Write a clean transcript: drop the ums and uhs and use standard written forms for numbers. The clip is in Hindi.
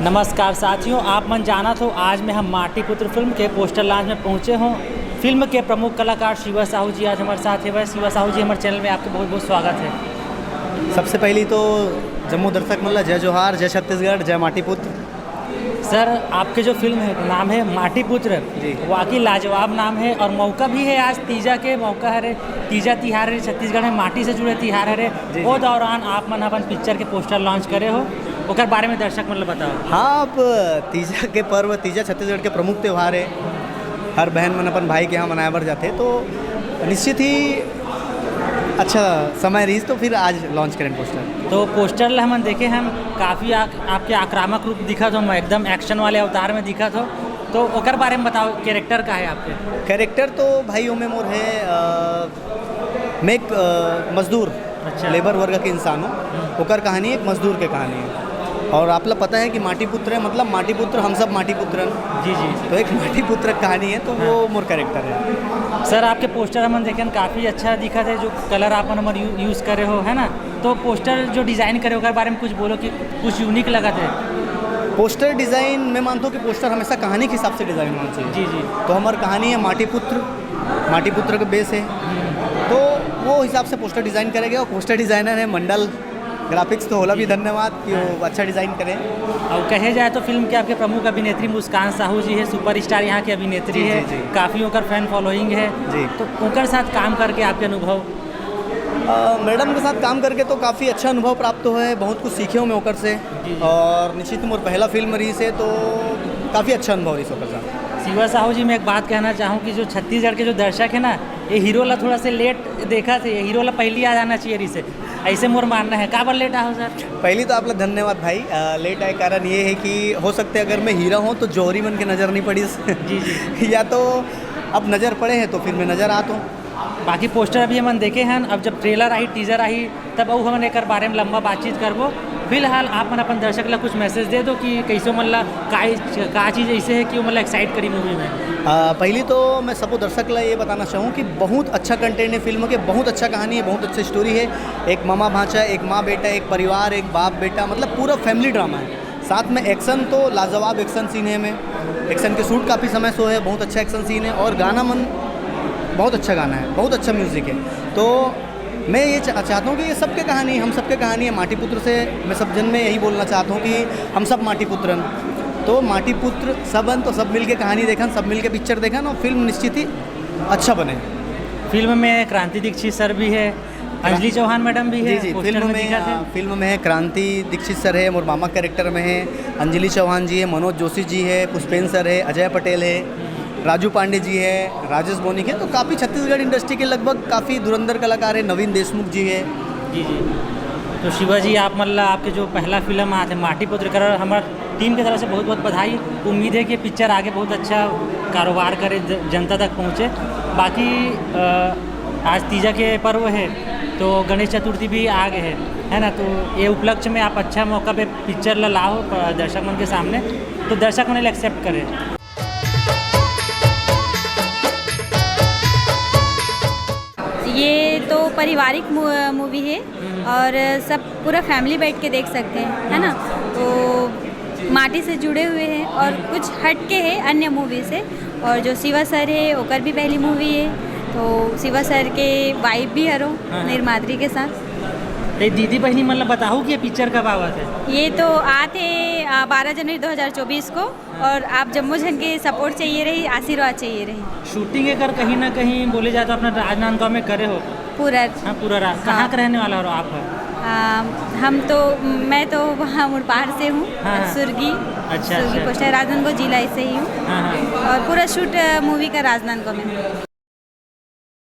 नमस्कार साथियों, आप मन जाना तो आज में हम माटीपुत्र फिल्म के पोस्टर लॉन्च में पहुंचे हों। फिल्म के प्रमुख कलाकार शिवा साहू जी आज हमारे साथ है। शिवा साहू जी, हमारे चैनल में आपका बहुत बहुत स्वागत है। सबसे पहली तो जम्मू दर्शक मल्ला जय जोहार, जय छत्तीसगढ़, जय माटीपुत्र। सर, आपके जो फिल्म है नाम है माटीपुत्र, वाकई लाजवाब नाम है और मौका भी है आज तीजा के मौका है। तीजा तिहार है छत्तीसगढ़ में, माटी से जुड़े तिहार है। वो दौरान आप मन अपन पिक्चर के पोस्टर लॉन्च करे हो, ओकर बारे में दर्शक मतलब बताओ। हाँ, अब तीजा के पर्व, तीजा छत्तीसगढ़ के प्रमुख त्यौहार है। हर बहन मन अपन भाई के यहाँ मनाए बर जाते, तो निश्चित ही अच्छा समय रही, तो फिर आज लॉन्च करें पोस्टर। तो पोस्टर ला हम देखे, हम काफ़ी आपके आक्रामक रूप दिखा तो एकदम एक्शन वाले अवतार में दिखा तो ओकर बारे में बताओ, कैरेक्टर का है आपके? कैरेक्टर तो भाई ओमे मोर है, मैं एक मजदूर, अच्छा, लेबर वर्ग के इंसान हूँ। ओकर कहानी एक मजदूर के कहानी है, और आप लोग पता है कि माटीपुत्र है, मतलब माटीपुत्र हम सब माटीपुत्र हैं। जी जी, तो एक माटीपुत्र कहानी है, तो वो मोर कैरेक्टर है। सर, आपके पोस्टर हमन देखे काफ़ी अच्छा दिखा थे, जो कलर आप हमारे यूज़ करे हो, है ना? तो पोस्टर जो डिज़ाइन करे ओकर बारे में कुछ बोलो कि कुछ यूनिक लगा थे। पोस्टर डिज़ाइन मैं मानता हूँ कि पोस्टर हमेशा कहानी के हिसाब से डिज़ाइन होना चाहिए। जी जी, तो हमारी कहानी है माटीपुत्र का बेस है, तो वो हिसाब से पोस्टर डिज़ाइन करेंगे। और पोस्टर डिज़ाइनर है मंडल ग्राफिक्स, तो होला भी धन्यवाद कि वो अच्छा डिज़ाइन करें। और कहे जाए तो फिल्म के आपके प्रमुख अभिनेत्री मुस्कान साहू जी है, सुपरस्टार यहाँ की अभिनेत्री है, काफ़ी ओकर फैन फॉलोइंग है जी। तो ओकर साथ काम करके आपके अनुभव? मैडम के साथ काम करके तो काफ़ी अच्छा अनुभव प्राप्त हुआ है, बहुत कुछ सीखे हूँ मैं ओकर से। और निश्चित मोर पहला फिल्म रही से, तो काफ़ी अच्छा अनुभव रही ओकर साथ। शिवा साहू जी, मैं एक बात कहना चाहूँ कि जो छत्तीसगढ़ के जो दर्शक है ना, ये हीरो ला थोड़ा से लेट देखा थे, हीरो ला पहले आ जाना चाहिए इसे, ऐसे मोर मानना है। का बार लेट आओ सर? पहली तो आप लोग धन्यवाद भाई। लेट आए कारण ये है कि हो सकते अगर मैं हीरा हूँ तो जौहरी मन के नज़र नहीं पड़ी जी जी, या तो अब नज़र पड़े हैं तो फिर मैं नज़र आता हूँ। बाकी पोस्टर अभी हम देखे हैं, अब जब ट्रेलर आई, टीजर आई, तब अब हम एक बारे में लंबा बातचीत करबो। फिलहाल आप मन अपन दर्शक ला कुछ मैसेज दे दो कि कैसे मतलब का चीज़ ऐसे है कि वो मतलब एक्साइट करी मूवी में। पहली तो मैं सबको दर्शक ला ये बताना चाहूँ कि बहुत अच्छा कंटेंट है फिल्म के, बहुत अच्छा कहानी है, बहुत अच्छी स्टोरी है। एक मामा भांचा, एक माँ बेटा, एक परिवार, एक बाप बेटा, मतलब पूरा फैमिली ड्रामा है। साथ में एक्शन तो लाजवाब एक्शन सीन है, में एक्शन के शूट काफ़ी समय सो है, बहुत अच्छा एक्शन सीन है। और गाना मन बहुत अच्छा गाना है, बहुत अच्छा म्यूज़िक है। तो मैं ये चाहता हूँ कि ये सबके कहानी, हम सबके कहानी है माटीपुत्र से। मैं सब जन में यही बोलना चाहता हूँ कि हम सब माटीपुत्र हैं, तो माटीपुत्र सबन, तो सब मिल के कहानी देखन, सब मिल के पिक्चर देखन, और फिल्म निश्चित ही अच्छा बने। फिल्म में क्रांति दीक्षित सर भी है, अंजलि चौहान मैडम भी है। जी, फिल्म में है क्रांति दीक्षित सर है, मोर मामा कैरेक्टर में है, अंजलि चौहान जी है, मनोज जोशी जी है, पुष्पेंद्र सर है, अजय पटेल है, राजू पांडे जी है, राजेश बोनिक है। तो काफ़ी छत्तीसगढ़ इंडस्ट्री के लगभग काफ़ी धुरंधर कलाकार है, नवीन देशमुख जी है। जी जी, तो शिवा जी, आप मतलब आपके जो पहला फिल्म आते माटीपुत्र कर, हमारे टीम की तरफ से बहुत बहुत बधाई। उम्मीद है कि पिक्चर आगे बहुत अच्छा कारोबार करे, जनता तक पहुँचे। बाकी आज तीजा के पर्व है, तो गणेश चतुर्थी भी आ गए है ना, तो ये उपलक्ष्य में आप अच्छा मौका पे पिक्चर ला लाओ दर्शक मन के सामने, तो दर्शक मन एक्सेप्ट करें। ये तो पारिवारिक मूवी है और सब पूरा फैमिली बैठ के देख सकते हैं, है ना। तो माटी से जुड़े हुए हैं और कुछ हट के है अन्य मूवी से। और जो शिवा सर है ओकर भी पहली मूवी है, तो शिवा सर के वाइफ भी हरो निर्मात्री के साथ। दीदी बहनी मतलब बताओ कि ये पिक्चर कब आवा थे? ये तो आते 12 जनवरी 2024 को, और आप जम्मू जन के सपोर्ट चाहिए रही, आशीर्वाद चाहिए रही। शूटिंग अगर कहीं ना कहीं बोले जाए तो अपना राजनांदगांव में करे हो? पूरा। हाँ, पूरा। कहाँ का रहने वाला हो आप? मैं तो वहाँ मुड़पार से हूँ। हाँ, सुर्गी। अच्छा, सुर्गी पोस्ट है, राजनांदगांव जिला से ही हूँ। हाँ, और पूरा शूट मूवी का राजनांदगांव में।